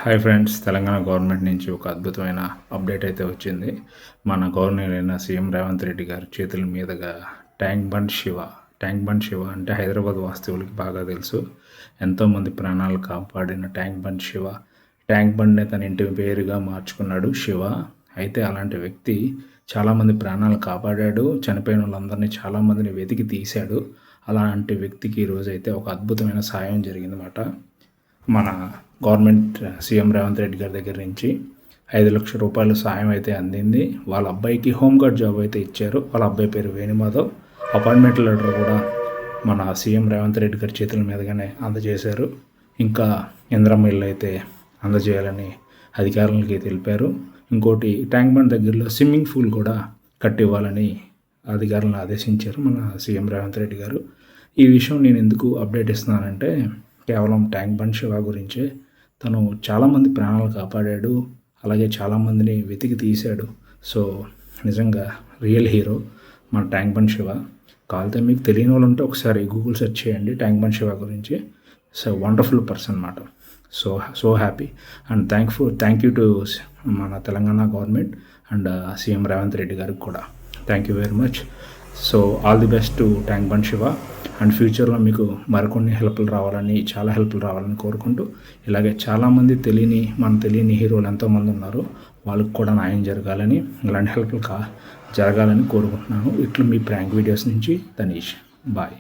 Hi friends, Telangana government నుంచి ఒక అద్భుతమైన అప్డేట్ అయితే వచ్చింది. మన గవర్నర్ అయిన సీఎం రేవంత్ రెడ్డి గారి చేతుల మీదుగా ట్యాంక్ బండ్ శివ అంటే హైదరాబాద్ వాస్తవులకి బాగా తెలుసు. ఎంతోమంది ప్రాణాలు కాపాడిన ట్యాంక్ బండ్ని తన ఇంటి పేరుగా మార్చుకున్నాడు శివ. అయితే అలాంటి వ్యక్తి చాలామంది ప్రాణాలు కాపాడాడు, చనిపోయిన వాళ్ళందరినీ చాలామందిని వెతికి తీశాడు. అలాంటి వ్యక్తికి ఈరోజైతే ఒక అద్భుతమైన సాయం జరిగిందన్నమాట. మన గవర్నమెంట్ సీఎం రేవంత్ రెడ్డి గారి దగ్గర నుంచి 5 లక్షల రూపాయలు సాయం అయితే అందింది. వాళ్ళ అబ్బాయికి హోంగార్డ్ జాబ్ అయితే ఇచ్చారు. వాళ్ళ అబ్బాయి పేరు వేణుమాధవ్. అపాయింట్మెంట్ లెటర్ కూడా మన సీఎం రేవంత్ రెడ్డి గారి చేతుల మీదుగానే అందజేశారు. ఇంకా ఇందిరమ్మ ఇల్లు అయితే అందజేయాలని అధికారులకి తెలిపారు. ఇంకోటి ట్యాంక్ బండ్ దగ్గరలో స్విమ్మింగ్ పూల్ కూడా కట్టివ్వాలని అధికారులను ఆదేశించారు మన సీఎం రేవంత్ రెడ్డి గారు. ఈ విషయం నేను ఎందుకు అప్డేట్ ఇస్తున్నానంటే, కేవలం ట్యాంక్ బండ్ శివ గురించే. తను చాలామంది ప్రాణాలు కాపాడాడు, అలాగే చాలామందిని వెతికి తీశాడు. సో నిజంగా రియల్ హీరో మన ట్యాంక్ బండ్ శివ. కాలితే మీకు తెలియని వాళ్ళు ఉంటే ఒకసారి గూగుల్ సెర్చ్ చేయండి ట్యాంక్ బండ్ శివ గురించి. సో వండర్ఫుల్ పర్సన్ అన్నమాట. So happy and thank you to మన Telangana government and CM Revanth Reddy గారికి కూడా thank you very much. So all the best to Tank Bund Shiva. And ఫ్యూచర్లో మీకు మరికొన్ని చాలా హెల్ప్లు రావాలని కోరుకుంటూ, ఇలాగే చాలామంది తెలియని హీరోలు ఎంతోమంది ఉన్నారు, వాళ్ళకి కూడా న్యాయం జరగాలని, ఇలాంటి హెల్ప్లు జరగాలని కోరుకుంటున్నాను. ఇట్లు మీ ప్రాంక్ వీడియోస్ నుంచి తనీష్. బాయ్.